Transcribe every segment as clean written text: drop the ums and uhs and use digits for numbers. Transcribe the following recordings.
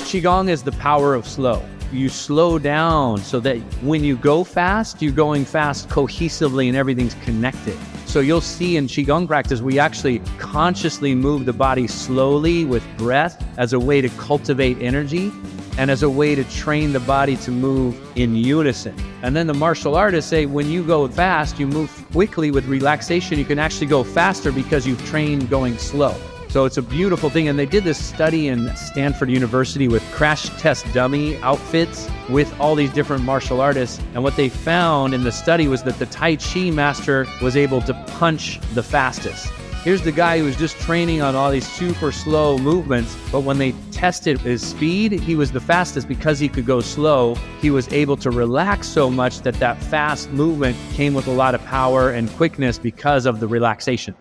Qigong is the power of slow. You slow down so that when you go fast, you're going fast cohesively and everything's connected. So you'll see in Qigong practice, we actually consciously move the body slowly with breath as a way to cultivate energy and as a way to train the body to move in unison. And then the martial artists say, when you go fast, you move quickly with relaxation. You can actually go faster because you've trained going slow. So it's a beautiful thing. And they did this study in Stanford University with crash test dummy outfits with all these different martial artists. And what they found in the study was that the Tai Chi master was able to punch the fastest. Here's the guy who was just training on all these super slow movements, but when they tested his speed, he was the fastest because he could go slow. He was able to relax so much that that fast movement came with a lot of power and quickness because of the relaxation.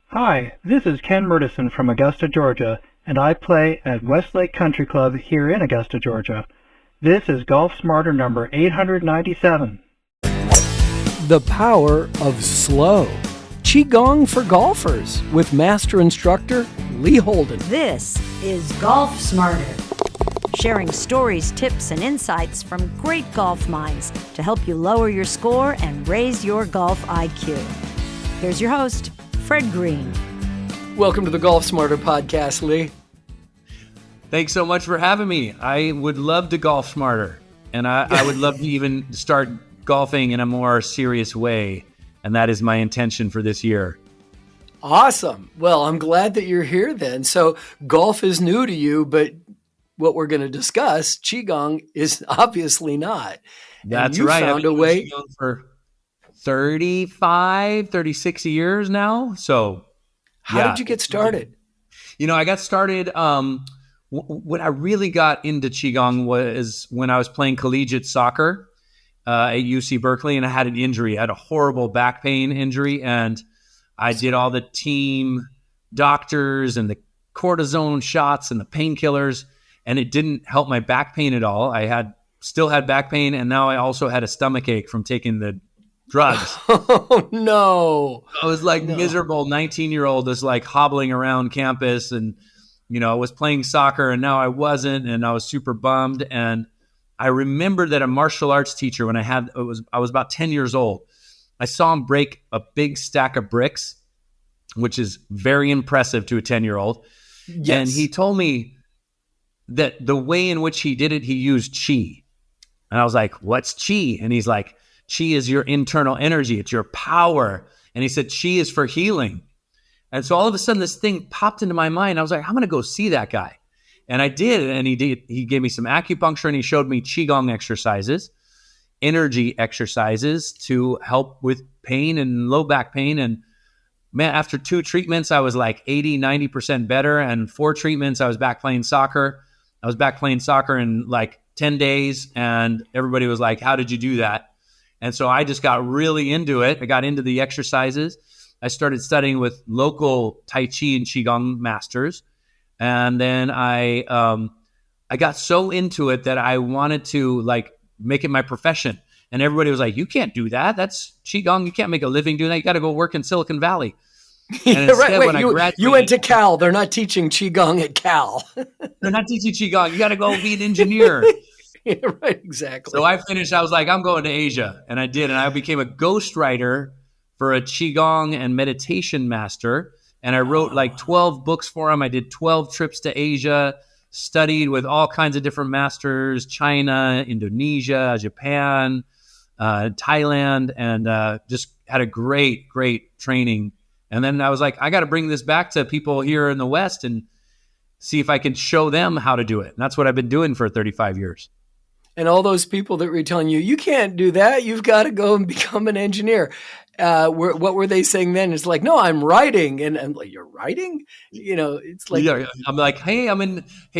Hi, this is Ken Murdison from Augusta, Georgia, and I play at Westlake Country Club here in Augusta, Georgia. This is Golf Smarter number 897. The power of slow. Qigong for golfers with Master Instructor Lee Holden. This is Golf Smarter, sharing stories, tips, and insights from great golf minds to help you lower your score and raise your golf IQ. Here's your host, Fred Green. Welcome to the Golf Smarter podcast, Lee. Thanks so much for having me. I would love to golf smarter, and I would love to even start golfing in a more serious way. And that is my intention for this year. Awesome. Well, I'm glad that you're here then. So golf is new to you, but what we're going to discuss, Qigong, is obviously not. That's and you right. Found a way Qigong for 35, 36 years now. So how did you get started? You know, I got started, when I really got into Qigong was when I was playing collegiate soccer at UC Berkeley, and I had an injury. I had a horrible back pain injury, and I did all the team doctors and the cortisone shots and the painkillers, and it didn't help my back pain at all. I still had back pain, and now I also had a stomach ache from taking the drugs. Oh, no. I was miserable 19-year-old just hobbling around campus, and, I was playing soccer, and now I wasn't, and I was super bummed. And I remember that a martial arts teacher, when I was about 10 years old, I saw him break a big stack of bricks, which is very impressive to a 10-year-old. Yes. And he told me that the way in which he did it, he used chi. And I was like, what's chi? And he's like, chi is your internal energy. It's your power. And he said, chi is for healing. And so all of a sudden this thing popped into my mind. I was like, I'm going to go see that guy. And I did, and he did. He gave me some acupuncture, and he showed me Qigong exercises, energy exercises to help with pain and low back pain. And man, after 2 treatments, I was 80-90% better. And 4 treatments, I was back playing soccer. I was back playing soccer in 10 days, and everybody was like, how did you do that? And so I just got really into it. I got into the exercises. I started studying with local Tai Chi and Qigong masters. And then I got so into it that I wanted to make it my profession. And everybody was like, you can't do that. That's Qigong. You can't make a living doing that. You got to go work in Silicon Valley. And instead, when I graduated, you went to Cal. They're not teaching Qigong at Cal. They're not teaching Qigong. You got to go be an engineer. Yeah, right, exactly. So I finished. I was like, I'm going to Asia. And I did. And I became a ghostwriter for a Qigong and meditation master. And I wrote 12 books for him. I did 12 trips to Asia, studied with all kinds of different masters, China, Indonesia, Japan, Thailand, and just had a great, great training. And then I was like, I got to bring this back to people here in the West and see if I can show them how to do it. And that's what I've been doing for 35 years. And all those people that were telling you, you can't do that. You've got to go and become an engineer. What were they saying then? It's like, no, I'm writing. And I'm like, you're writing? It's like. Yeah, I'm like, hey,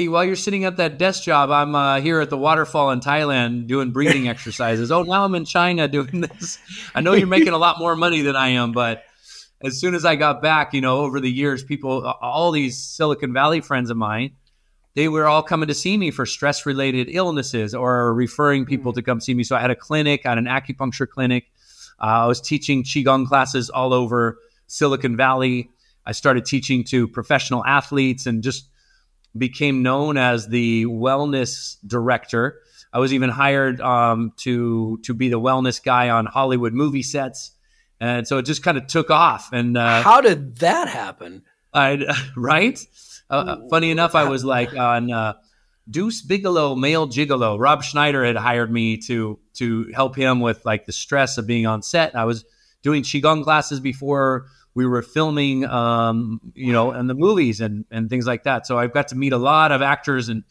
while you're sitting at that desk job, I'm here at the waterfall in Thailand doing breathing exercises. Oh, now I'm in China doing this. I know you're making a lot more money than I am, but as soon as I got back, over the years, people, all these Silicon Valley friends of mine, they were all coming to see me for stress-related illnesses or referring people to come see me. So I had a clinic, I had an acupuncture clinic. I was teaching Qigong classes all over Silicon Valley. I started teaching to professional athletes and just became known as the wellness director. I was even hired to be the wellness guy on Hollywood movie sets. And so it just kind of took off. And how did that happen? Right? Funny enough, I was like on Deuce Bigalow, Male Gigolo. Rob Schneider had hired me to help him with like the stress of being on set. I was doing Qigong classes before we were filming, and the movies and things like that. So I've got to meet a lot of actors and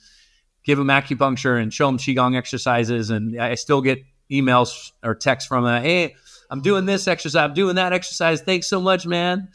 give them acupuncture and show them Qigong exercises. And I still get emails or texts from them. Hey, I'm doing this exercise. I'm doing that exercise. Thanks so much, man.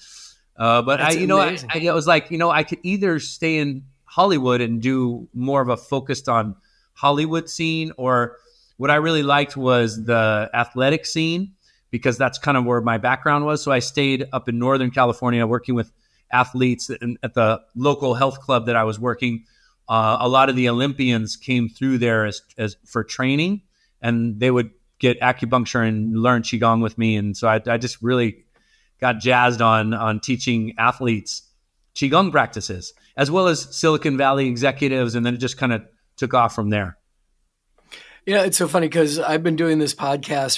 But I was like, I could either stay in Hollywood and do more of a focused on Hollywood scene, or what I really liked was the athletic scene, because that's kind of where my background was. So I stayed up in Northern California working with athletes at the local health club that I was working. A lot of the Olympians came through there as for training, and they would get acupuncture and learn Qigong with me. And so I just really got jazzed on teaching athletes Qigong practices, as well as Silicon Valley executives. And then it just kind of took off from there. Yeah, it's so funny because I've been doing this podcast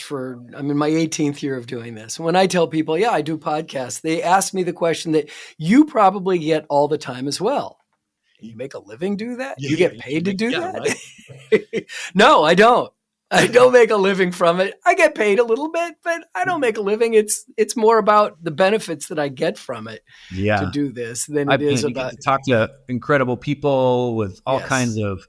I'm in my 18th year of doing this. When I tell people, yeah, I do podcasts, they ask me the question that you probably get all the time as well. You make a living do that? You get paid to do that? Right? No, I don't. I don't make a living from it. I get paid a little bit, but I don't make a living. It's more about the benefits that I get from it to do this than it is about to talk to incredible people with all kinds of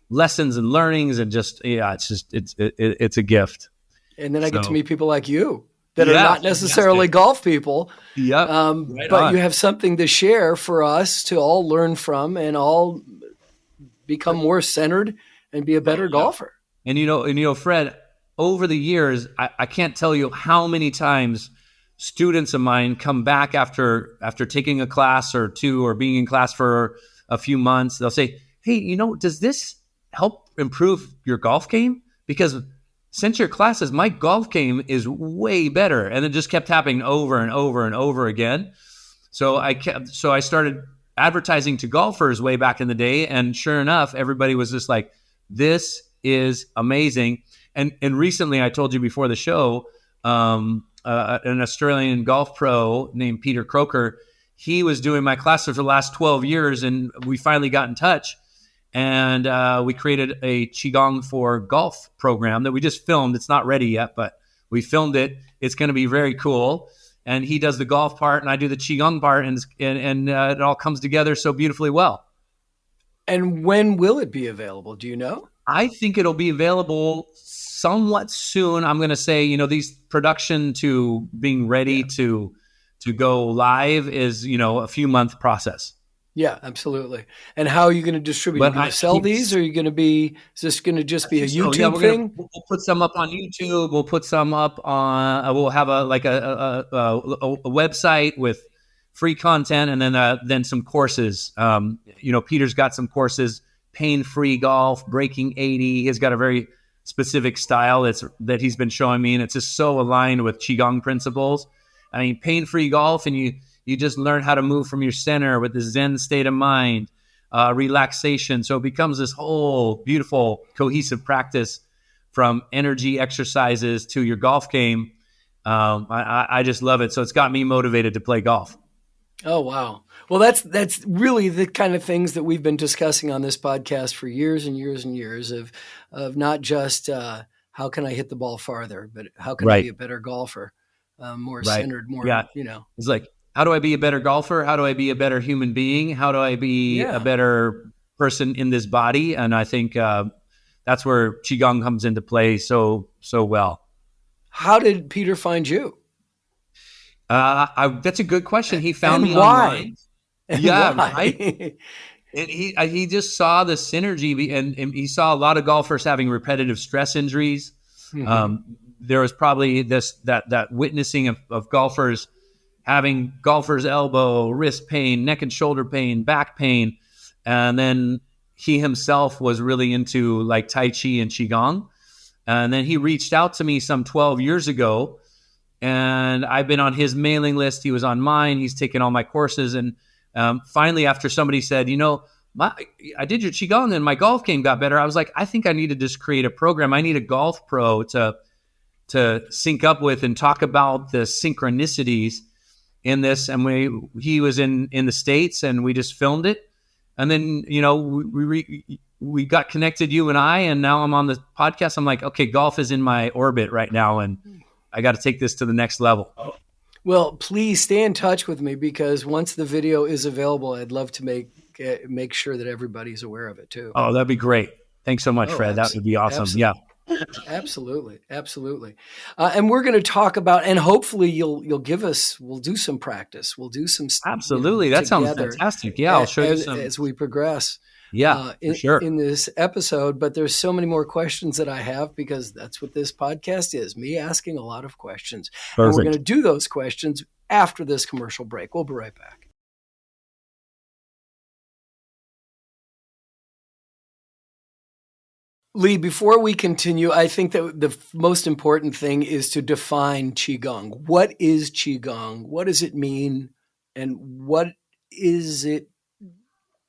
lessons and learnings, and just it's a gift. And then I get to meet people like you that are not necessarily golf people. Yep. But you have something to share for us to all learn from and all become more centered and be a better golfer. And Fred, over the years, I can't tell you how many times students of mine come back after taking a class or two, or being in class for a few months. They'll say, hey, does this help improve your golf game? Because since your classes, my golf game is way better. And it just kept happening over and over and over again. So I started advertising to golfers way back in the day. And sure enough, everybody was just like, this is amazing. And recently, I told you before the show, an Australian golf pro named Peter Croker, he was doing my classes for the last 12 years, and we finally got in touch. And we created a Qigong for golf program that we just filmed. It's not ready yet, but we filmed it. It's going to be very cool. And he does the golf part, and I do the Qigong part, and it all comes together so beautifully well. And when will it be available? Do you know? I think it'll be available somewhat soon. I'm going to say, these production to being ready to go live is, a few month process. Yeah, absolutely. And how are you going to distribute? Are you going to sell these, or are you going to is this going to just be a YouTube thing? We'll put some up on YouTube. We'll put some up on, we'll have a website with free content, and then some courses. Peter's got some courses, pain-free golf, breaking 80. He's got a very specific style that he's been showing me, and it's just so aligned with Qigong principles. I mean, pain-free golf, and you just learn how to move from your center with the Zen state of mind, relaxation. So it becomes this whole beautiful, cohesive practice from energy exercises to your golf game. I just love it. So it's got me motivated to play golf. Oh, wow. Well, that's really the kind of things that we've been discussing on this podcast for years and years and years of not just how can I hit the ball farther, but how can I be a better golfer, more centered, more, It's like, how do I be a better golfer? How do I be a better human being? How do I be a better person in this body? And I think that's where Qigong comes into play so well. How did Peter find you? That's a good question. He found me online. Yeah, right. And he just saw the synergy, and he saw a lot of golfers having repetitive stress injuries. Mm-hmm. There was probably that witnessing of golfers having golfer's elbow, wrist pain, neck and shoulder pain, back pain. And then he himself was really into like Tai Chi and Qigong. And then he reached out to me some 12 years ago, and I've been on his mailing list. He was on mine. He's taken all my courses. And finally, after somebody said, I did your Qigong and my golf game got better. I was like, I think I need to just create a program. I need a golf pro to sync up with and talk about the synchronicities in this. And he was in the States, and we just filmed it. And then, we got connected, you and I, and now I'm on the podcast. I'm like, okay, golf is in my orbit right now, and I got to take this to the next level. Well, please stay in touch with me, because once the video is available, I'd love to make sure that everybody's aware of it too. Oh, that'd be great. Thanks so much, Fred. That would be awesome. Yeah. Absolutely. And we're going to talk about, and hopefully we'll do some practice. We'll do some. Absolutely. That sounds fantastic. Yeah. I'll show you some. As we progress. Yeah, for sure. In this episode, but there's so many more questions that I have, because that's what this podcast is, me asking a lot of questions. Perfect. And we're going to do those questions after this commercial break. We'll be right back. Lee, before we continue, I think that the most important thing is to define Qigong. What is Qigong? What does it mean? And what is its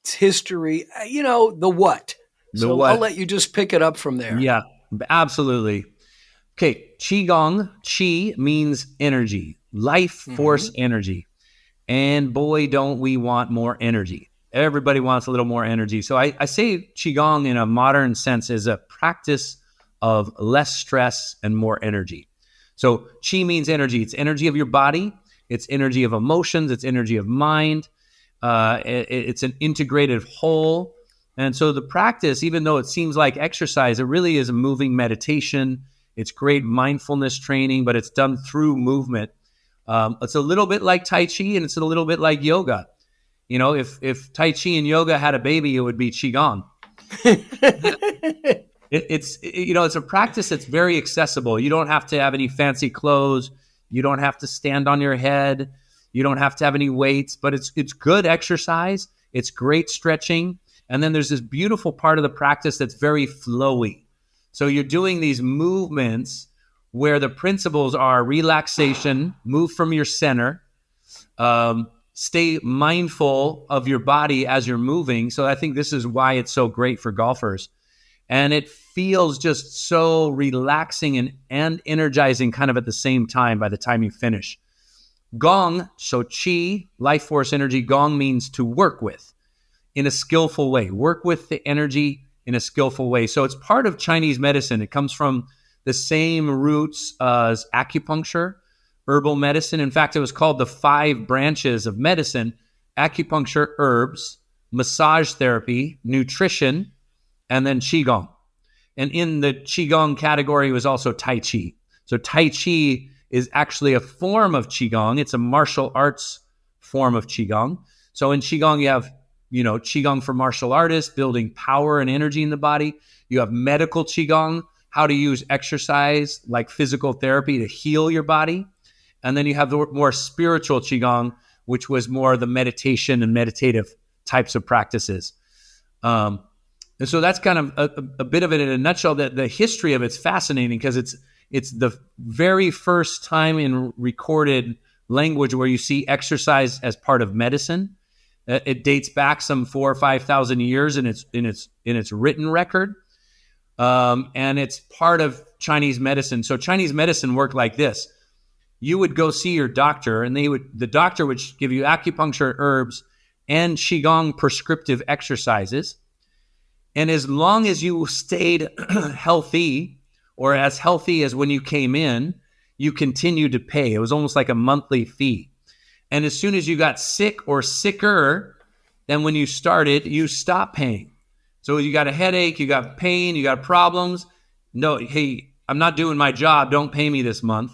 history? The what. What. I'll let you just pick it up from there. Yeah, absolutely. Okay, Qigong. Qi means energy, life force energy. And boy, don't we want more energy. Everybody wants a little more energy. So I say Qigong in a modern sense is a practice of less stress and more energy. So Qi means energy. It's energy of your body. It's energy of emotions. It's energy of mind. It's an integrated whole. And so the practice, even though it seems like exercise, it really is a moving meditation. It's great mindfulness training, but it's done through movement. It's a little bit like Tai Chi, and it's a little bit like yoga. If Tai Chi and yoga had a baby, it would be Qigong. It's a practice that's very accessible. You don't have to have any fancy clothes. You don't have to stand on your head. You don't have to have any weights, but it's good exercise. It's great stretching. And then there's this beautiful part of the practice that's very flowy. So you're doing these movements where the principles are relaxation, move from your center, stay mindful of your body as you're moving. So I think this is why it's so great for golfers. And it feels just so relaxing and energizing kind of at the same time by the time you finish. Gong, so Qi, life force energy, Gong means to work with in a skillful way. Work with the energy in a skillful way. So it's part of Chinese medicine. It comes from the same roots as acupuncture, herbal medicine. In fact, it was called the 5 branches of medicine: acupuncture, herbs, massage therapy, nutrition, and then Qigong. And in the Qigong category was also Tai Chi. So Tai Chi is actually a form of Qigong. It's a martial arts form of Qigong. So in Qigong, you have, Qigong for martial artists, building power and energy in the body. You have medical Qigong, how to use exercise like physical therapy to heal your body. And then you have the more spiritual Qigong, which was more the meditation and meditative types of practices. And so that's kind of a bit of it in a nutshell. That the history of it's fascinating, because it's the very first time in recorded language where you see exercise as part of medicine. It dates back some 4,000 or 5,000 years in its written record, and it's part of Chinese medicine. So Chinese medicine worked like this: you would go see your doctor, and the doctor would give you acupuncture, herbs, and Qigong prescriptive exercises. And as long as you stayed healthy, or as healthy as when you came in, you continued to pay. It was almost like a monthly fee. And as soon as you got sick or sicker than when you started, you stopped paying. So you got a headache, you got pain, you got problems. No, hey, I'm not doing my job. Don't pay me this month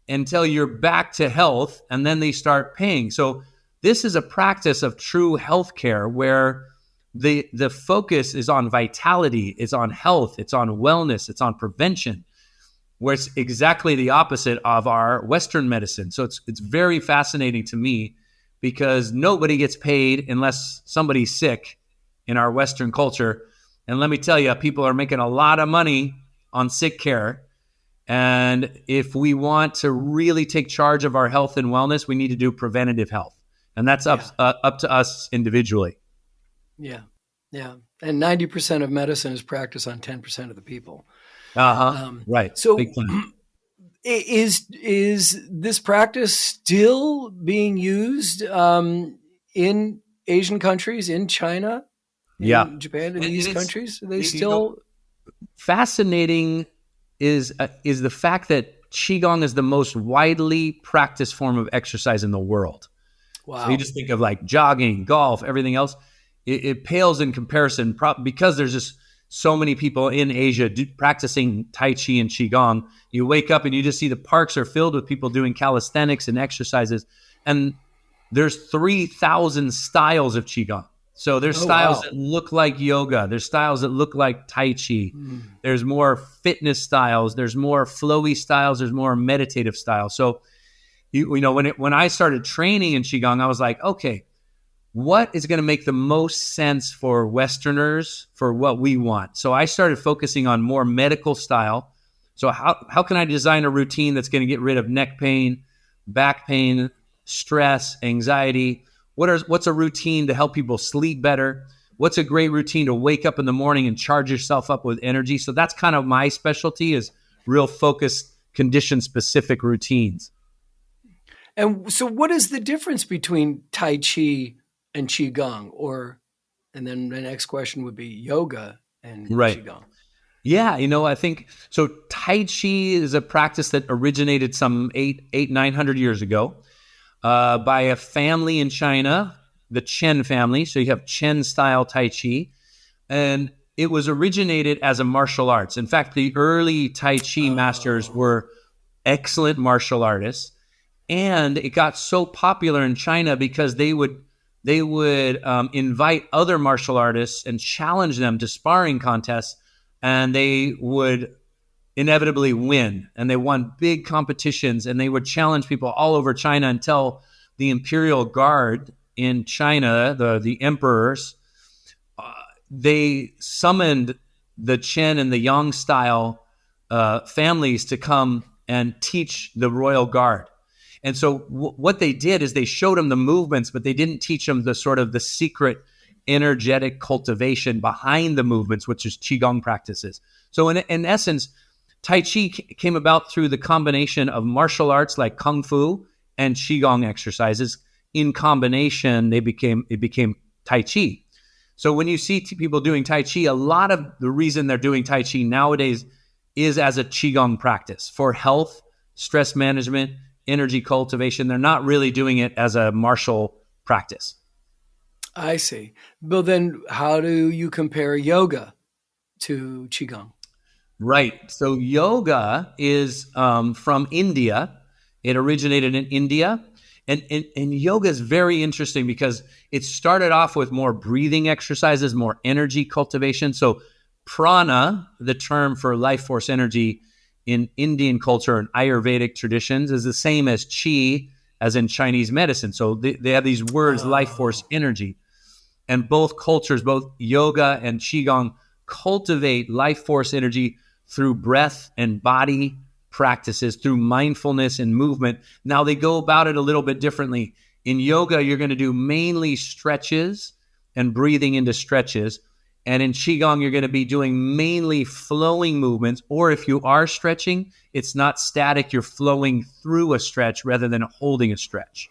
until you're back to health, and then they start paying. So this is a practice of true healthcare where the focus is on vitality, it's on health, it's on wellness, it's on prevention, where it's exactly the opposite of our Western medicine. So it's very fascinating to me, because nobody gets paid unless somebody's sick in our Western culture. And let me tell you, people are making a lot of money on sick care. And if we want to really take charge of our health and wellness, we need to do preventative health. And that's up to us individually. Yeah. Yeah. And 90% of medicine is practiced on 10% of the people. Right. Big So time. is this practice still being used in Asian countries, in China, Yeah. in Japan, in And these it's, countries? Are they you know, still? fascinating is the fact that Qigong is the most widely practiced form of exercise in the world. So you Wow. just think of like jogging, golf, everything else. It pales in comparison because there's just so many people in Asia practicing Tai Chi and Qigong. You wake up and you just see the parks are filled with people doing calisthenics and exercises. And there's 3,000 styles of Qigong. So there's Oh, styles wow. that look like yoga. There's styles that look like Tai Chi. Mm. There's more fitness styles. There's more flowy styles. There's more meditative styles. So when I started training in Qigong, I was like, okay, what is going to make the most sense for Westerners for what we want? So I started focusing on more medical style. So how can I design a routine that's going to get rid of neck pain, back pain, stress, anxiety? What's a routine to help people sleep better? What's a great routine to wake up in the morning and charge yourself up with energy? So that's kind of my specialty, is real focused, condition specific routines. And so, what is the difference between Tai Chi and Qigong? And then the next question would be yoga and Right. Qigong. Yeah, I think so. Tai Chi is a practice that originated some 900 years ago by a family in China, the Chen family. So you have Chen style Tai Chi, and it was originated as a martial arts. In fact, the early Tai Chi masters were excellent martial artists, and it got so popular in China because they would invite other martial artists and challenge them to sparring contests, and they would inevitably win. And they won big competitions, and they would challenge people all over China until the imperial guard in China, the emperors, they summoned the Chen and the Yang style families to come and teach the royal guard. And so what they did is they showed them the movements, but they didn't teach them the sort of the secret energetic cultivation behind the movements, which is Qigong practices. So in essence, Tai Chi came about through the combination of martial arts like Kung Fu and Qigong exercises. In combination, it became Tai Chi. So when you see people doing Tai Chi, a lot of the reason they're doing Tai Chi nowadays is as a Qigong practice for health, stress management, energy cultivation. They're not really doing it as a martial practice. I see. Well, then how do you compare yoga to Qigong? Right. So yoga is from India. It originated in India. And yoga is very interesting because it started off with more breathing exercises, more energy cultivation. So prana, the term for life force energy in Indian culture and Ayurvedic traditions, is the same as chi, as in Chinese medicine. So they have these words, life force energy. And both cultures, both yoga and Qigong, cultivate life force energy through breath and body practices, through mindfulness and movement. Now they go about it a little bit differently. In yoga, you're going to do mainly stretches and breathing into stretches. And in Qigong, you're going to be doing mainly flowing movements. Or if you are stretching, it's not static. You're flowing through a stretch rather than holding a stretch.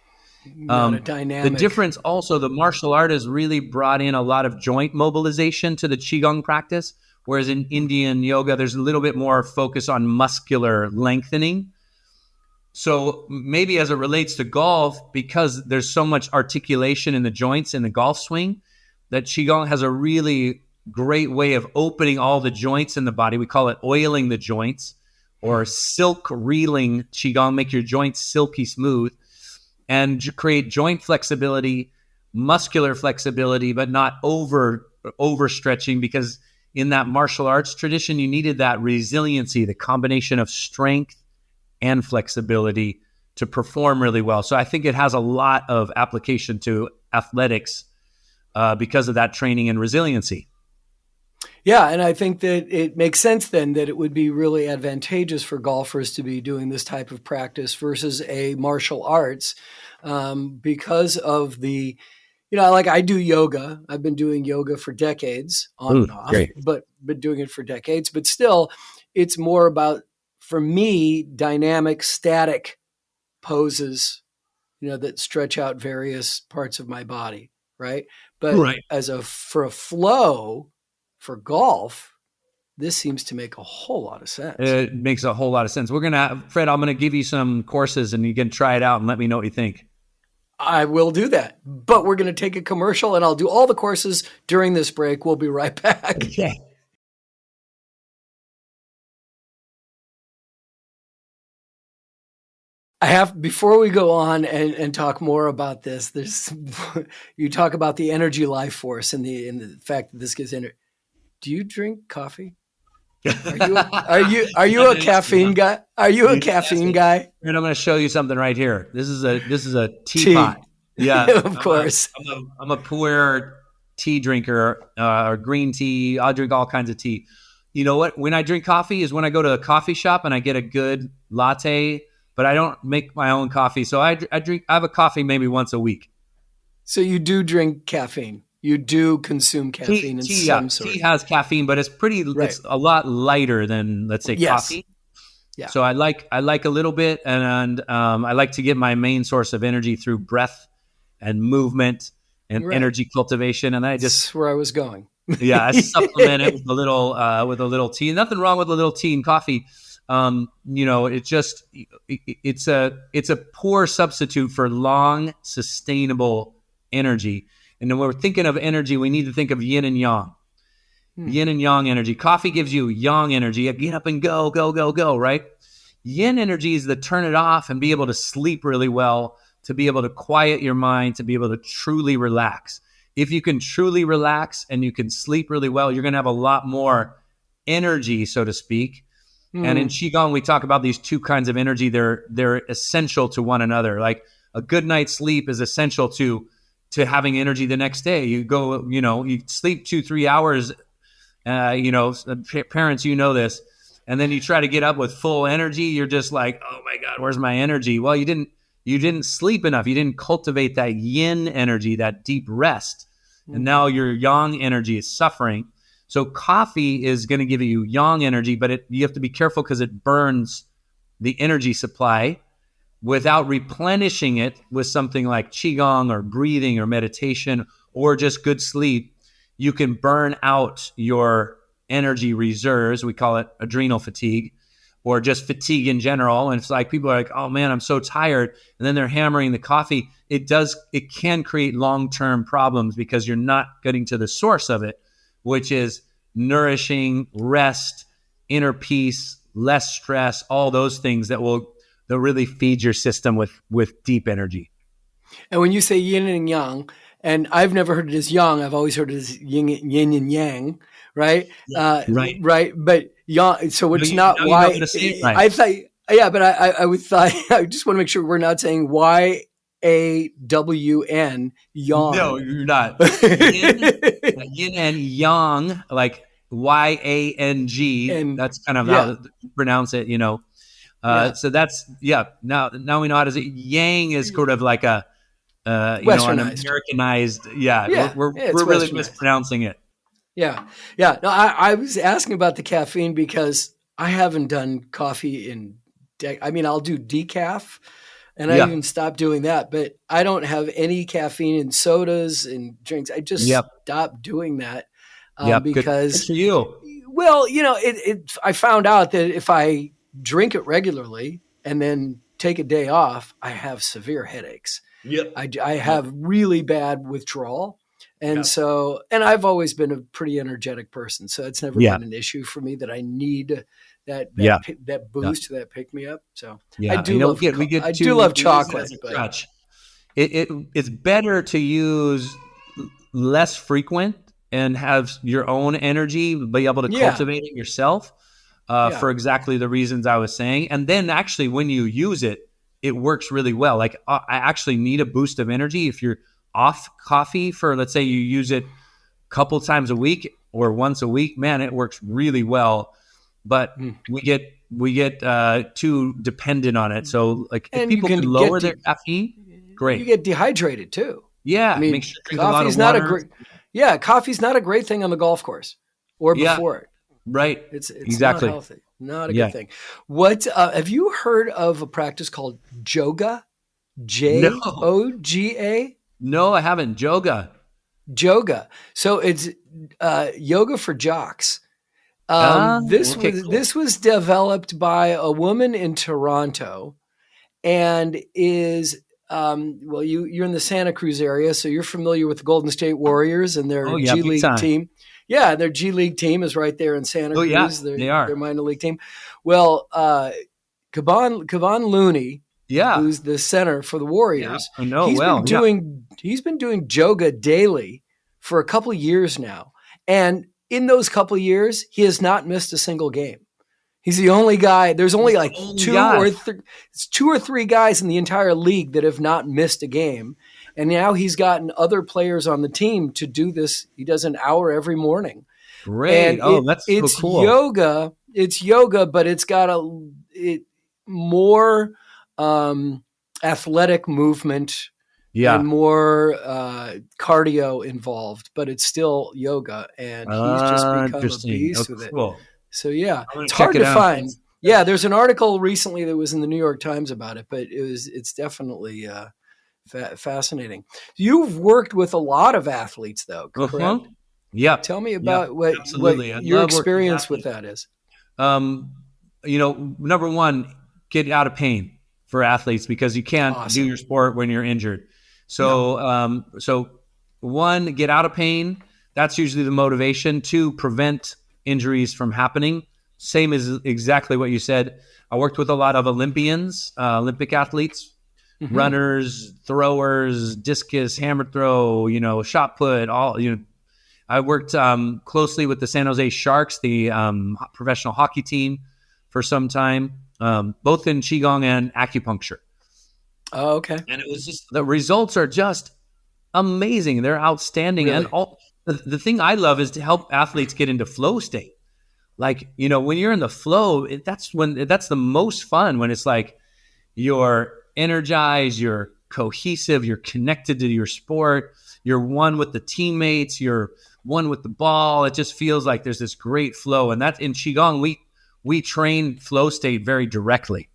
Not a dynamic. The difference also, the martial art has really brought in a lot of joint mobilization to the Qigong practice, whereas in Indian yoga, there's a little bit more focus on muscular lengthening. So maybe as it relates to golf, because there's so much articulation in the joints in the golf swing, that Qigong has a really great way of opening all the joints in the body. We call it oiling the joints, or silk reeling Qigong, make your joints silky smooth, and create joint flexibility, muscular flexibility, but not overstretching, because in that martial arts tradition, you needed that resiliency, the combination of strength and flexibility to perform really well. So I think it has a lot of application to athletics because of that training and resiliency. Yeah, and I think that it makes sense then that it would be really advantageous for golfers to be doing this type of practice versus a martial arts because of the like I do yoga. I've been doing yoga for decades on and off, Great. but been doing it for decades. But still, it's more about, for me, dynamic, static poses, that stretch out various parts of my body. Right. But Right. for a flow for golf, this seems to make a whole lot of sense. It makes a whole lot of sense. Fred, I'm going to give you some courses and you can try it out and let me know what you think. I will do that, but we're going to take a commercial and I'll do all the courses during this break. We'll be right back. Okay. Before we go on and talk more about this, you talk about the energy life force and the fact that this gives energy. Do you drink coffee? Are you a caffeine guy? Are you a caffeine guy? And I'm going to show you something right here. This is a teapot. Yeah, of course. I'm a pu'er tea drinker, or green tea. I'll drink all kinds of tea. You know what? When I drink coffee is when I go to a coffee shop and I get a good latte, but I don't make my own coffee. So I have a coffee maybe once a week. So you do drink caffeine. You do consume caffeine in some sort. Tea has caffeine, but it's it's a lot lighter than, let's say, coffee. Yeah. So I like a little bit, and I like to get my main source of energy through breath and movement and energy cultivation. And That's where I was going. I supplement it with a little tea. Nothing wrong with a little tea and coffee. It's a poor substitute for long, sustainable energy. And when we're thinking of energy, we need to think of yin and yang. Yin and yang energy. Coffee gives you yang energy. Get up and go, go, go, go, right? Yin energy is to turn it off and be able to sleep really well, to be able to quiet your mind, to be able to truly relax. If you can truly relax and you can sleep really well, you're going to have a lot more energy, so to speak. And in Qigong, we talk about these two kinds of energy. They're essential to one another. Like a good night's sleep is essential to having energy the next day. You go, you sleep 2-3 hours, parents, this, and then you try to get up with full energy. You're just like, oh my God, where's my energy? Well, you didn't sleep enough. You didn't cultivate that yin energy, that deep rest. And now your yang energy is suffering. So coffee is going to give you yang energy, but you have to be careful because it burns the energy supply. Without replenishing it with something like Qigong or breathing or meditation or just good sleep, you can burn out your energy reserves. We call it adrenal fatigue, or just fatigue in general. And it's like people are like, oh man, I'm so tired. And then they're hammering the coffee. It can create long-term problems because you're not getting to the source of it, which is nourishing, rest, inner peace, less stress, all those things that will really feed your system with deep energy. And when you say yin and yang, and I've never heard it as yang, I've always heard it as yin and yang, right? Right. Right. But yang, so it's not now why. You know it, right. I thought, yeah, but I would thought, I just want to make sure we're not saying YAWN, yang. No, you're not. Yin and yang, like YANG. And that's kind of how you pronounce it, So that's, now we know how to say. Yang is sort of like an Americanized. We're really mispronouncing it. Yeah. No, I was asking about the caffeine because I haven't done coffee I'll do decaf, and I even stopped doing that, but I don't have any caffeine in sodas and drinks. I just stopped doing that because good for you. Well, I found out that if I drink it regularly and then take a day off, I have severe headaches. Yep. I have really bad withdrawal. And so, and I've always been a pretty energetic person. So it's never been an issue for me that I need that boost, that pick me up. So I do love chocolate. But it's better to use less frequent and have your own energy, be able to cultivate it yourself. For exactly the reasons I was saying. And then actually when you use it, it works really well. Like I actually need a boost of energy. If you're off coffee for, let's say you use it a couple times a week or once a week, man, it works really well. But we get too dependent on it. So like if people can lower their caffeine, great. You get dehydrated too. Yeah, I make mean, sure you drink a lot of water. coffee's not a great thing on the golf course or Yeah, before it. right. It's not Exactly. healthy, not a Yeah. good thing. What have you heard of a practice called yoga? No, Joga? no, I haven't. Yoga. Yoga. So it's yoga for jocks. Okay, cool. This was developed by a woman in Toronto, and is well, you're in the Santa Cruz area, so you're familiar with the Golden State Warriors and their Oh yeah, G big League time. team. Yeah, their G League team is right there in Santa Oh yeah, Cruz. they Their are. minor league team. Well, Kevon Looney, Yeah, who's the center for the yeah. Warriors, I know well. Yeah, he's been doing yoga daily for a couple of years now, and in those couple of years, he has not missed a single game. He's the only guy. There's only he's the like only guy. two or three guys in the entire league that have not missed a game, and now he's gotten other players on the team to do this. He does an hour every morning, Great. and Oh, that's so it's cool. yoga. It's yoga, but it's got more athletic movement and Yeah. more cardio involved, but it's still yoga, and he's just become a Interesting. Oh, beast with it. cool. So yeah, I'm gonna it's check hard it to out. find. Yeah, there's an article recently that was in the New York Times about it, but it's definitely fascinating. You've worked with a lot of athletes, though, Uh-huh. correct? Yep. Tell me Yep. about what Absolutely. I your love working with experience with athletes. that is. Um, number one, get out of pain for athletes because you can't do Awesome. your sport when you're injured. No. So one, get out of pain. That's usually the motivation. Two, prevent injuries from happening. Same as exactly what you said. I worked with a lot of Olympians, Olympic athletes, Mhm. runners, throwers, discus, hammer throw, shot put, all, I worked closely with the San Jose Sharks, the professional hockey team, for some time, both in Qigong and acupuncture. Oh, okay. And it was just, the results are just amazing. They're outstanding. Really? And the thing I love is to help athletes get into flow state. Like, when you're in the flow, that's the most fun, when it's like you're energized, you're cohesive, you're connected to your sport, you're one with the teammates, you're one with the ball. It just feels like there's this great flow. And that's in Qigong, we train flow state very directly.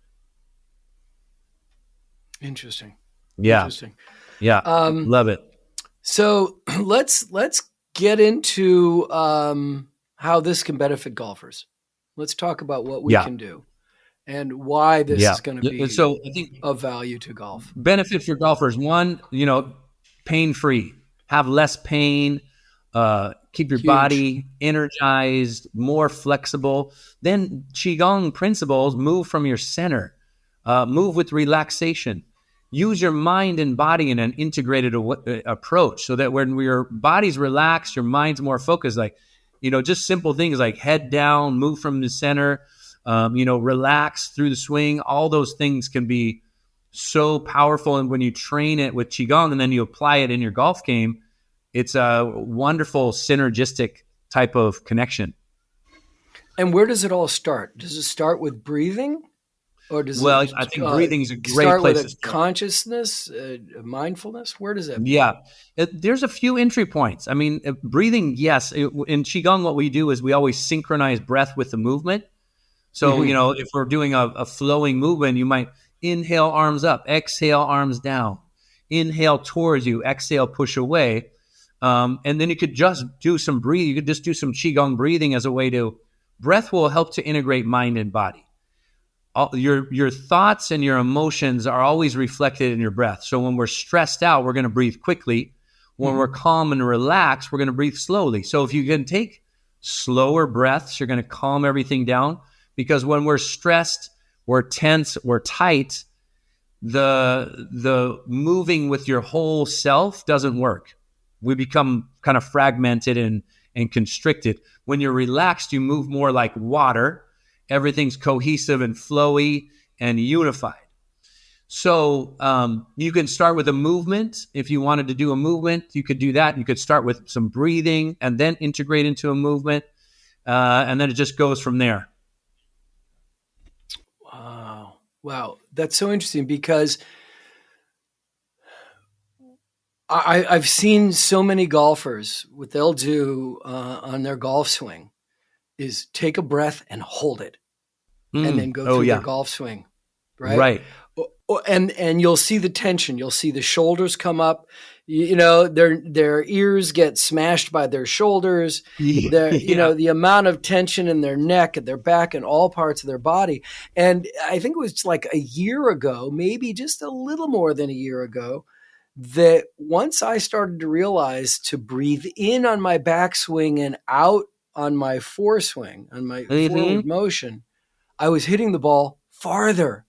Interesting. Yeah. Interesting. Yeah. Um, Love it. So let's get into how this can benefit golfers. Let's talk about what we Yeah. can do and why this Yeah. is going to be So I think of value to golf. benefit for golfers, one, pain-free, have less pain, keep your Huge. body energized, more flexible. Then Qigong principles, move from your center, move with relaxation. Use your mind and body in an integrated approach so that when your body's relaxed, your mind's more focused. Like, just simple things like head down, move from the center, relax through the swing. All those things can be so powerful. And when you train it with Qigong and then you apply it in your golf game, it's a wonderful synergistic type of connection. And where does it all start? Does it start with breathing? Or does Well, it I think breathing is a great start place with to a start. consciousness, mindfulness? Where does it? Yeah. There's a few entry points. I mean, breathing, yes. In Qigong, what we do is we always synchronize breath with the movement. So, if we're doing a flowing movement, you might inhale, arms up, exhale, arms down, inhale towards you, exhale, push away. And then you could just do some breathing. You could just do some Qigong breathing as a way to, breath will help to integrate mind and body. Your thoughts and your emotions are always reflected in your breath. So when we're stressed out, we're going to breathe quickly. When we're calm and relaxed, we're going to breathe slowly. So if you can take slower breaths, you're going to calm everything down. Because when we're stressed, we're tense, we're tight, the moving with your whole self doesn't work. We become kind of fragmented and constricted. When you're relaxed, you move more like water. Everything's cohesive and flowy and unified. So you can start with a movement. If you wanted to do a movement, you could do that. You could start with some breathing and then integrate into a movement. And then it just goes from there. Wow. That's so interesting because I've seen so many golfers, what they'll do on their golf swing is take a breath and hold it and then go through their golf swing, right? Right. And you'll see the tension. You'll see the shoulders come up. You know, their ears get smashed by their shoulders. You know, the amount of tension in their neck and their back and all parts of their body. And I think it was like a year ago, maybe just a little more than a year ago, that once I started to realize to breathe in on my backswing and out on my foreswing, on my forward motion, I was hitting the ball farther.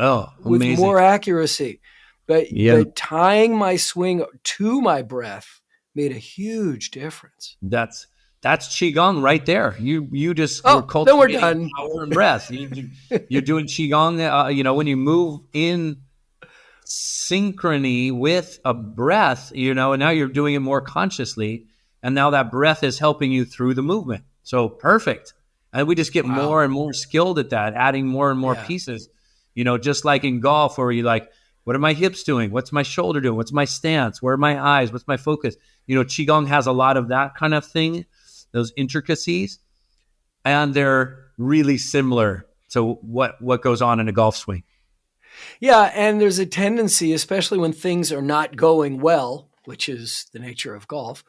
Oh, amazing. With more accuracy. But tying my swing to my breath made a huge difference. That's Qigong right there. You just were cultivating then we're done. Power and breath. You're doing Qigong. You know, when you move in synchrony with a breath, you know, and now you're doing it more consciously, and now that breath is helping you through the movement. So perfect. And we just get more and more skilled at that, adding more and more pieces. You know, just like in golf, where you're like, what are my hips doing? What's my shoulder doing? What's my stance? Where are my eyes? What's my focus? You know, Qigong has a lot of that kind of thing, those intricacies, and they're really similar to what goes on in a golf swing. Yeah, and there's a tendency, especially when things are not going well, which is the nature of golf,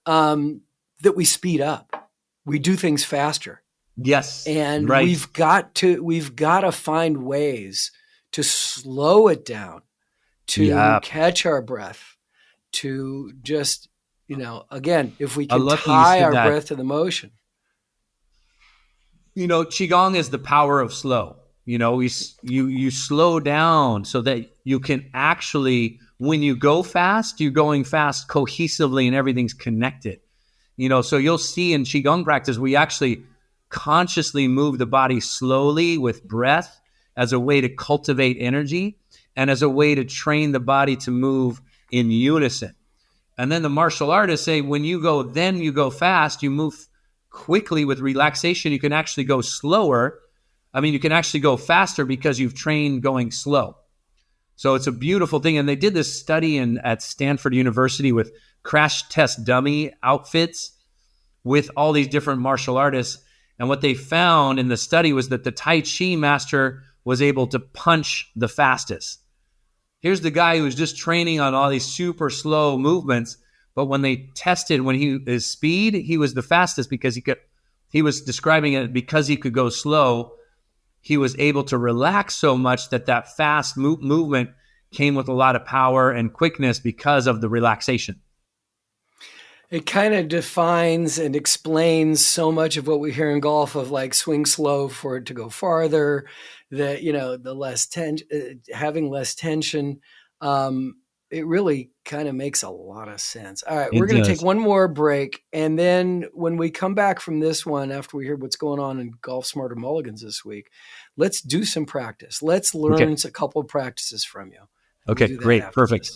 that we speed up. We do things faster. Yes. And we've got to find ways to slow it down, to catch our breath, to just, you know, again, if we can tie our breath to the motion. You know, Qigong is the power of slow. You know, you slow down so that you can actually, when you go fast, you're going fast cohesively and everything's connected. You know, so you'll see in Qigong practice, we actually consciously move the body slowly with breath as a way to cultivate energy and as a way to train the body to move in unison. And then the martial artists say, when you go fast, you move quickly with relaxation. You can actually go slower. I mean, you can actually go faster because you've trained going slow. So it's a beautiful thing. And they did this study at Stanford University with crash test dummy outfits with all these different martial artists. And what they found in the study was that the Tai Chi master was able to punch the fastest. Here's the guy who was just training on all these super slow movements, but when they tested his speed, he was the fastest because he was describing it because he could go slow. He was able to relax so much that fast movement came with a lot of power and quickness because of the relaxation. It kind of defines and explains so much of what we hear in golf of like swing slow for it to go farther, that, you know, the less having less tension. It really kind of makes a lot of sense. All right, we're going to take one more break. And then when we come back from this one, after we hear what's going on in Golf Smarter Mulligans this week, let's do some practice. Let's learn a couple of practices from you. Okay, great. Perfect.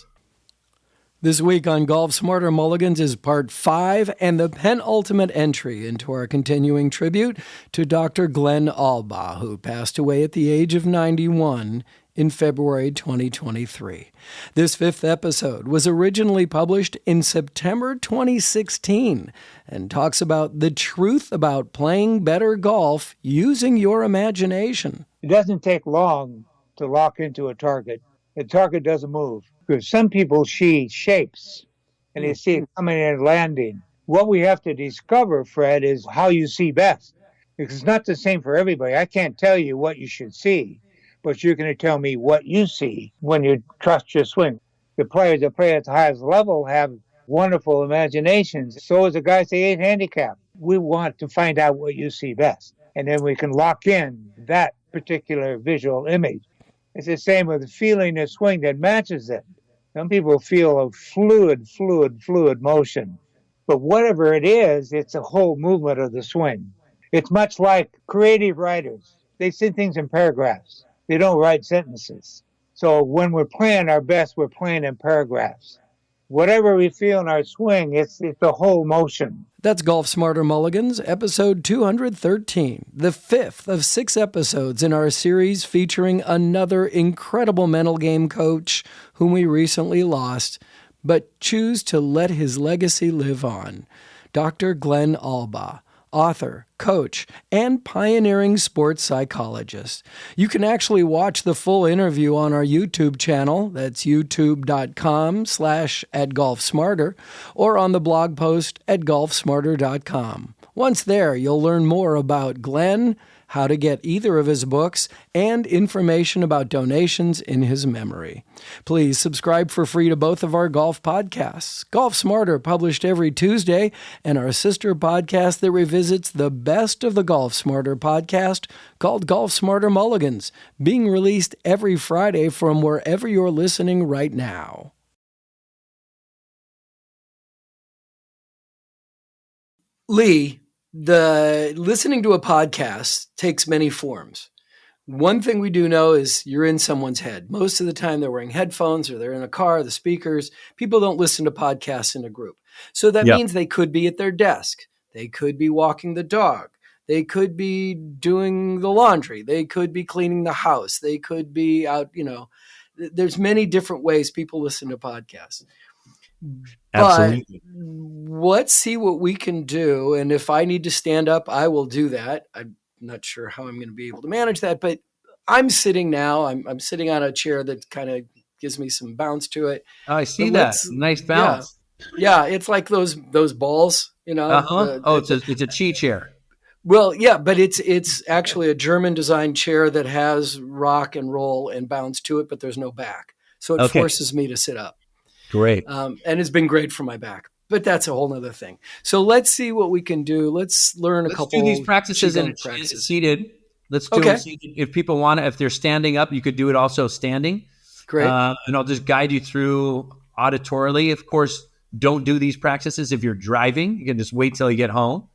This week on Golf Smarter Mulligans is part 5 and the penultimate entry into our continuing tribute to Dr. Glenn Albaugh, who passed away at the age of 91 in February 2023. This 5th episode was originally published in September 2016 and talks about the truth about playing better golf using your imagination. It doesn't take long to lock into a target. The target doesn't move. Because some people see shapes and they see it coming in and landing. What we have to discover, Fred, is how you see best. Because it's not the same for everybody. I can't tell you what you should see, but you're going to tell me what you see when you trust your swing. The players that play at the highest level have wonderful imaginations. So is the guys, the 8 handicap. We want to find out what you see best. And then we can lock in that particular visual image. It's the same with the feeling of swing that matches it. Some people feel a fluid motion. But whatever it is, it's a whole movement of the swing. It's much like creative writers. They say things in paragraphs. They don't write sentences. So when we're playing our best, we're playing in paragraphs. Whatever we feel in our swing, it's the whole motion. That's Golf Smarter Mulligans, episode 213, the 5th of 6 episodes in our series featuring another incredible mental game coach whom we recently lost, but choose to let his legacy live on. Dr. Glenn Alba, author, coach, and pioneering sports psychologist. You can actually watch the full interview on our YouTube channel. That's youtube.com/@golfsmarter or on the blog post at golfsmarter.com. Once there, you'll learn more about Glenn, how to get either of his books, and information about donations in his memory. Please subscribe for free to both of our golf podcasts. Golf Smarter, published every Tuesday, and our sister podcast that revisits the best of the Golf Smarter podcast, called Golf Smarter Mulligans, being released every Friday from wherever you're listening right now. Lee, the listening to a podcast takes many forms. One thing we do know is you're in someone's head. Most of the time they're wearing headphones or they're in a car, the speakers. People don't listen to podcasts in a group. So that means they could be at their desk. They could be walking the dog. They could be doing the laundry. They could be cleaning the house. They could be out, there's many different ways people listen to podcasts. Absolutely. But let's see what we can do. And if I need to stand up, I will do that. I'm not sure how I'm going to be able to manage that, but I'm sitting now. I'm sitting on a chair that kind of gives me some bounce to it. Oh, I see that. Nice bounce. Yeah, it's like those balls, It's a chi chair. Well, yeah, but it's actually a German designed chair that has rock and roll and bounce to it, but there's no back. So it forces me to sit up. Great. And it's been great for my back, but that's a whole nother thing. So let's see what we can do. Let's learn a couple. Let's do these practices seated. Let's do them seated. If people want to, if they're standing up, you could do it also standing. Great. And I'll just guide you through auditorily. Of course, don't do these practices if you're driving. You can just wait till you get home.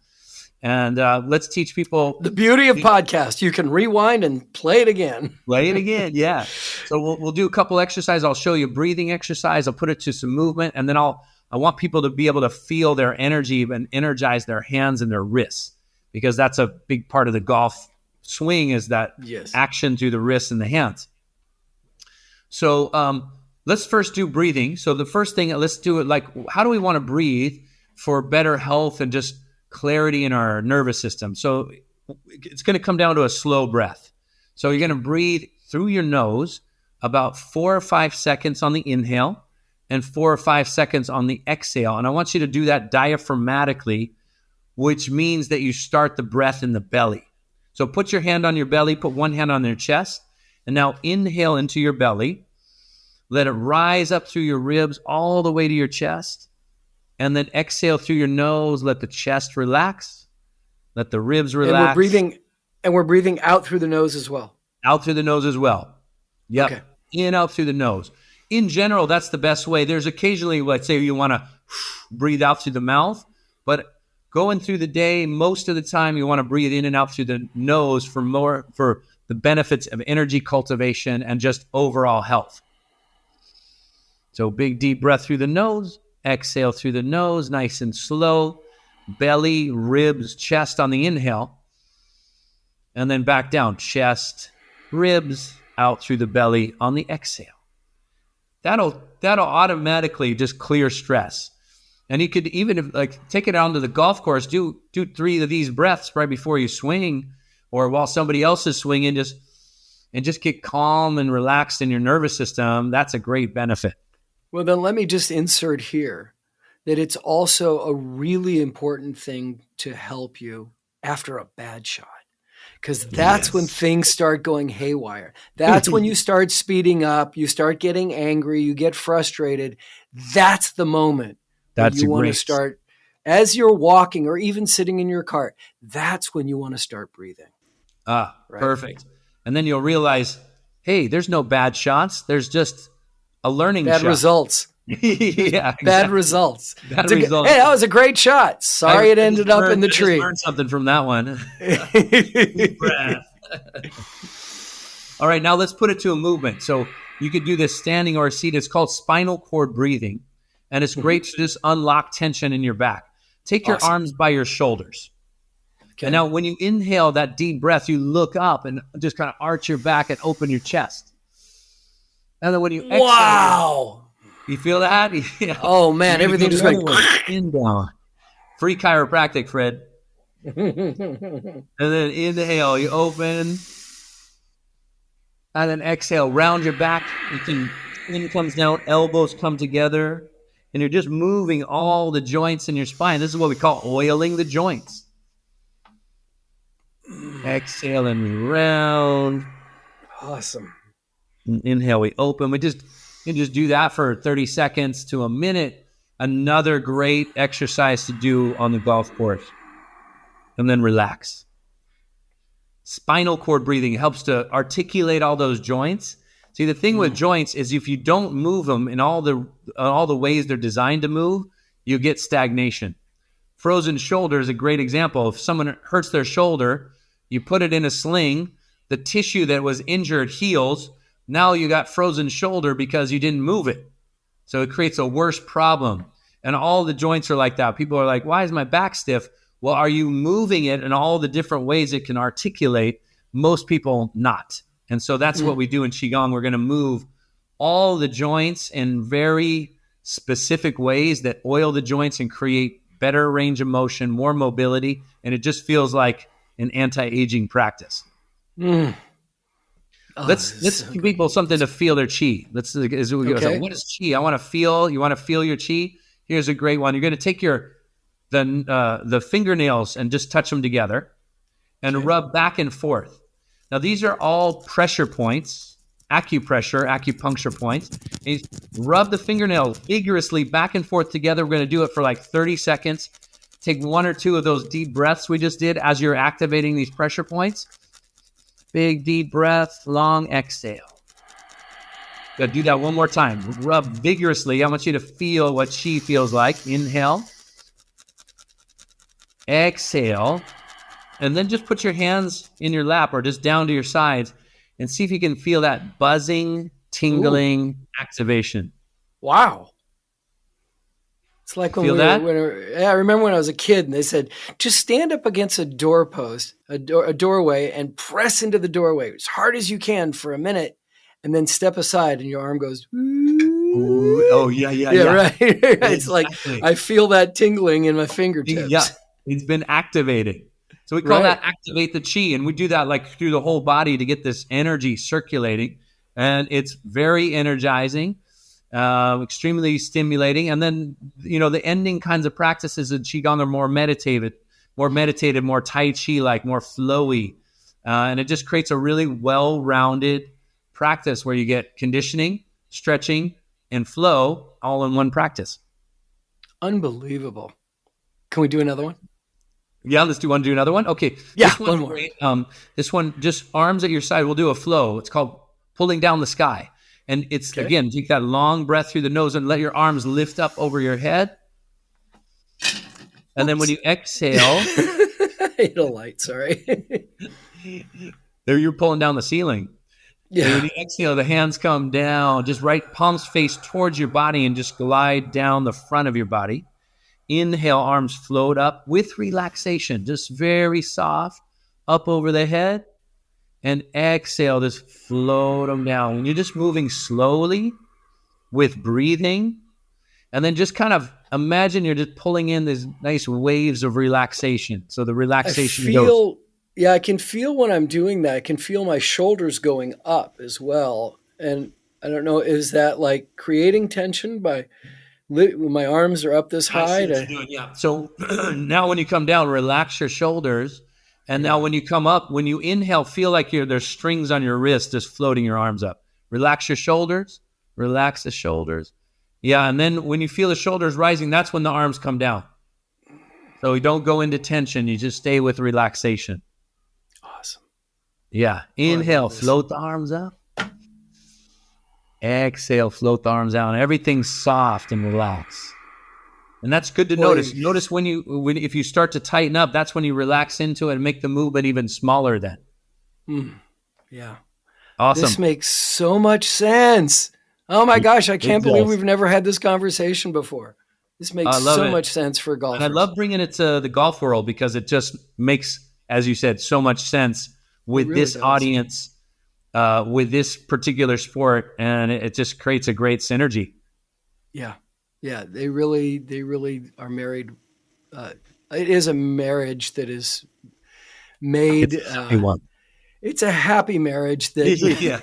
And let's teach people. The beauty of podcast, you can rewind and play it again. Play it again, yeah. So we'll do a couple exercises. I'll show you a breathing exercise. I'll put it to some movement. And then I want people to be able to feel their energy and energize their hands and their wrists, because that's a big part of the golf swing is that action through the wrists and the hands. So let's first do breathing. So the first thing, let's do it like, how do we want to breathe for better health and just clarity in our nervous system? So it's going to come down to a slow breath. So you're going to breathe through your nose about 4 or 5 seconds on the inhale and 4 or 5 seconds on the exhale. And I want you to do that diaphragmatically, which means that you start the breath in the belly. So put your hand on your belly, put one hand on your chest, and now inhale into your belly. Let it rise up through your ribs all the way to your chest. And then exhale through your nose. Let the chest relax. Let the ribs relax. And we're breathing out through the nose as well. Out through the nose as well. Yep. Okay. In, out through the nose. In general, that's the best way. There's occasionally, let's say you want to breathe out through the mouth, but going through the day, most of the time you want to breathe in and out through the nose for the benefits of energy cultivation and just overall health. So big deep breath through the nose. Exhale through the nose, nice and slow. Belly, ribs, chest on the inhale. And then back down. Chest, ribs, out through the belly on the exhale. That'll automatically just clear stress. And you could even take it out to the golf course, do 3 of these breaths right before you swing or while somebody else is swinging, just get calm and relaxed in your nervous system. That's a great benefit. Well, then let me just insert here that it's also a really important thing to help you after a bad shot, because that's when things start going haywire. That's when you start speeding up, you start getting angry, you get frustrated. That's the moment that you want to start, as you're walking or even sitting in your car, that's when you want to start breathing. Right? Perfect. And then you'll realize, hey, there's no bad shots. There's just a learning shot. Bad results. Exactly. Bad results. Bad results. Hey, that was a great shot. Sorry it ended up in the tree. I learned something from that one. All right, now let's put it to a movement. So you could do this standing or seated. It's called spinal cord breathing. And it's great to just unlock tension in your back. Take your arms by your shoulders. Okay. And now when you inhale that deep breath, you look up and just kind of arch your back and open your chest. And then when you exhale, You feel that? Yeah. Oh man, everything just went. In down. Free chiropractic, Fred. And then inhale, you open. And then exhale, round your back. Chin comes down, elbows come together. And you're just moving all the joints in your spine. This is what we call oiling the joints. Exhale and round. Awesome. Inhale, we open. We just do that for 30 seconds to a minute. Another great exercise to do on the golf course. And then relax. Spinal cord breathing helps to articulate all those joints. See, the thing with joints is if you don't move them in all the ways they're designed to move, you get stagnation. Frozen shoulder is a great example. If someone hurts their shoulder, you put it in a sling, the tissue that was injured heals. Now you got frozen shoulder because you didn't move it. So it creates a worse problem. And all the joints are like that. People are like, why is my back stiff? Well, are you moving it in all the different ways it can articulate? Most people not. And so that's what we do in Qigong. We're going to move all the joints in very specific ways that oil the joints and create better range of motion, more mobility, and it just feels like an anti-aging practice. Oh, Let's give people something to feel their chi. Okay. So what is chi? I want to feel. You want to feel your chi? Here's a great one. You're going to take the fingernails and just touch them together and rub back and forth. Now, these are all pressure points, acupuncture points. And you rub the fingernails vigorously back and forth together. We're going to do it for like 30 seconds. Take one or two of those deep breaths we just did as you're activating these pressure points. Big deep breath, long exhale. Good. Do that one more time. Rub vigorously. I want you to feel what chi feels like. Inhale. Exhale. And then just put your hands in your lap or just down to your sides and see if you can feel that buzzing, tingling activation. Wow. It's like when I remember when I was a kid and they said, just stand up against a doorpost, a doorway, and press into the doorway as hard as you can for a minute, and then step aside and your arm goes, ooh. Oh, yeah. Right. It's like, I feel that tingling in my fingertips. Yeah, it's been activated. So we call that activate the chi, and we do that like through the whole body to get this energy circulating, and it's very energizing. Extremely stimulating. And then, the ending kinds of practices in Qigong are more meditative, more Tai Chi-like, more flowy. And it just creates a really well-rounded practice where you get conditioning, stretching, and flow all in one practice. Unbelievable. Can we do another one? Yeah, let's do another one. Okay. Yeah, this one more. This one, just arms at your side. We'll do a flow. It's called pulling down the sky. And it's, again, take that long breath through the nose and let your arms lift up over your head. And then when you exhale. I hit a light, sorry. There, you're pulling down the ceiling. Yeah. And when you exhale, the hands come down, just right palms face towards your body and just glide down the front of your body. Inhale, arms float up with relaxation, just very soft, up over the head. And exhale, just float them down. And you're just moving slowly with breathing. And then just kind of imagine you're just pulling in these nice waves of relaxation. So the relaxation goes. Yeah, I can feel when I'm doing that. I can feel my shoulders going up as well. And I don't know, is that like creating tension by when my arms are up this high? Yeah. So now when you come down, relax your shoulders. And now when you come up, when you inhale, feel like there's strings on your wrist just floating your arms up. Relax your shoulders. Relax the shoulders. Yeah, and then when you feel the shoulders rising, that's when the arms come down. So you don't go into tension. You just stay with relaxation. Awesome. Yeah. Inhale, float the arms up. Exhale, float the arms down. Everything's soft and relaxed. And that's good to notice. Notice if you start to tighten up, that's when you relax into it and make the movement even smaller then. Yeah. Awesome. This makes so much sense. Oh my gosh, I can't believe we've never had this conversation before. This makes so much sense for golfers. And I love bringing it to the golf world because it just makes, as you said, so much sense with this audience, with this particular sport, and it just creates a great synergy. Yeah. Yeah. They really are married. It is a marriage that is made. It's a happy one. It's a happy marriage that Yes.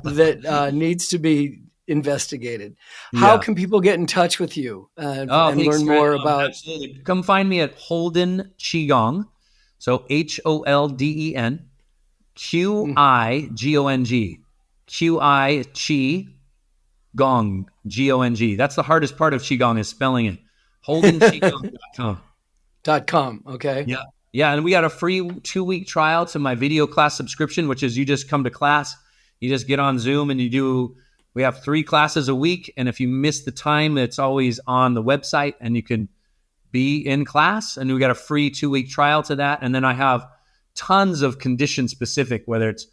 that needs to be investigated. How Yeah. can people get in touch with you Oh, and thanks, learn Fred. more about? Absolutely. Come find me at Holden Qigong. So Holden Qigong. Qi Gong Gong. That's the hardest part of Qigong is spelling it. HoldenQigong.com. .com. Okay. Yeah. Yeah. And we got a free 2-week trial to my video class subscription, which is you just come to class, you just get on Zoom and we have 3 classes a week. And if you miss the time, it's always on the website and you can be in class. And we got a free 2-week trial to that. And then I have tons of condition specific, whether it's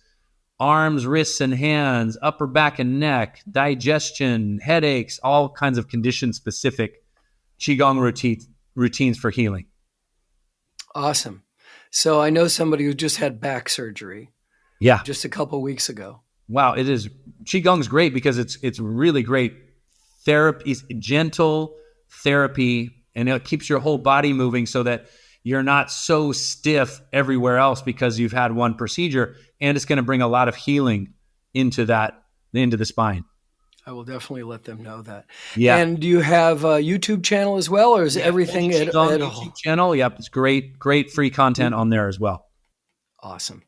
arms, wrists, and hands, upper back and neck, digestion, headaches, all kinds of condition specific Qigong routines for healing. Awesome. So I know somebody who just had back surgery. Yeah. Just a couple of weeks ago. Wow. It is. Qigong's great because it's really great therapy, it's gentle therapy, and it keeps your whole body moving so that you're not so stiff everywhere else because you've had one procedure, and it's going to bring a lot of healing into the spine. I will definitely let them know that. Yeah. And do you have a YouTube channel as well, or is everything at YouTube channel? Yep. It's great free content on there as well. Awesome.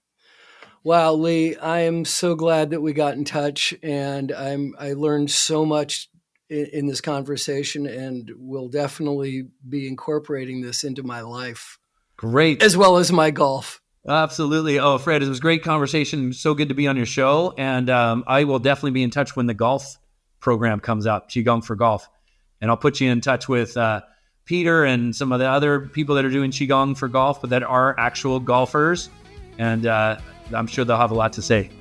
Wow, Lee, I am so glad that we got in touch, and I learned so much in this conversation, and will definitely be incorporating this into my life. Great. As well as my golf. Absolutely. Oh, Fred, it was a great conversation. So good to be on your show. And I will definitely be in touch when the golf program comes out, Qigong for Golf. And I'll put you in touch with Peter and some of the other people that are doing Qigong for golf, but that are actual golfers. And I'm sure they'll have a lot to say.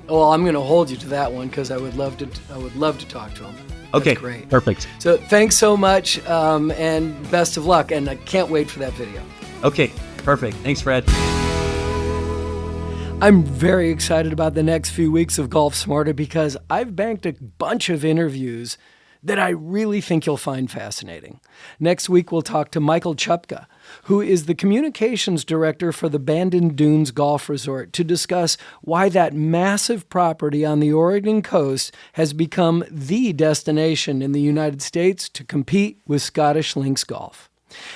Well, I'm going to hold you to that one because I would love to talk to them. Okay, That's great. Perfect. So thanks so much, and best of luck. And I can't wait for that video. Okay, perfect. Thanks, Fred. I'm very excited about the next few weeks of Golf Smarter because I've banked a bunch of interviews that I really think you'll find fascinating. Next week, we'll talk to Michael Chupka, who is the communications director for the Bandon Dunes Golf Resort, to discuss why that massive property on the Oregon coast has become the destination in the United States to compete with Scottish links golf.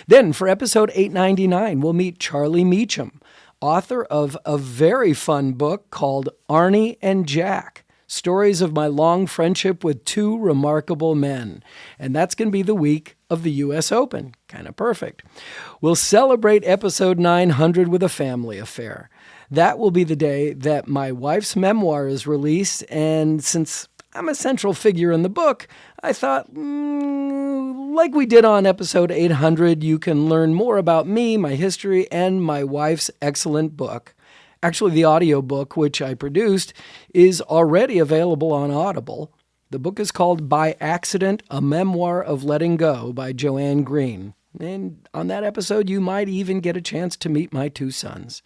Then, for episode 899, we'll meet Charlie Meacham, author of a very fun book called Arnie and Jack, Stories of My Long Friendship with Two Remarkable Men. And that's going to be the week of the U.S. Open. Kind of perfect. We'll celebrate episode 900 with a family affair. That will be the day that my wife's memoir is released, and since I'm a central figure in the book, I thought, like we did on episode 800, you can learn more about me, my history, and my wife's excellent book. Actually, the audiobook, which I produced, is already available on Audible. The book is called By Accident, A Memoir of Letting Go by Joanne Green. And on that episode, you might even get a chance to meet my 2 sons.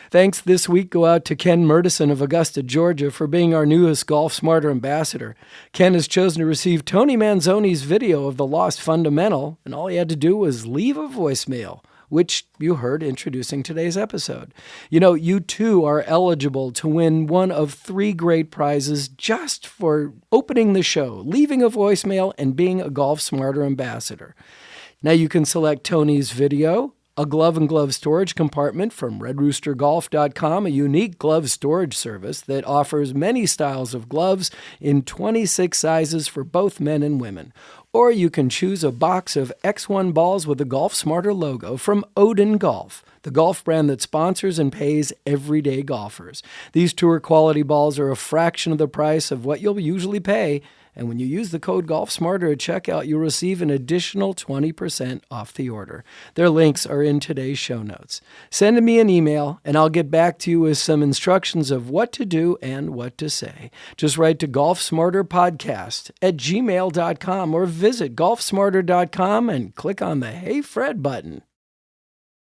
Thanks this week go out to Ken Murdison of Augusta, Georgia, for being our newest Golf Smarter ambassador. Ken has chosen to receive Tony Manzoni's video of the Lost Fundamental, and all he had to do was leave a voicemail, which you heard introducing today's episode. You know, you too are eligible to win one of 3 great prizes just for opening the show, leaving a voicemail, and being a Golf Smarter ambassador. Now you can select Tony's video, a glove and glove storage compartment from redroostergolf.com, a unique glove storage service that offers many styles of gloves in 26 sizes for both men and women. Or you can choose a box of X1 balls with a Golf Smarter logo from Odin Golf, the golf brand that sponsors and pays everyday golfers. These tour quality balls are a fraction of the price of what you'll usually pay, and when you use the code GolfSmarter at checkout, you'll receive an additional 20% off the order. Their links are in today's show notes. Send me an email, and I'll get back to you with some instructions of what to do and what to say. Just write to golfsmarterpodcast@gmail.com or visit golfsmarter.com and click on the Hey Fred button.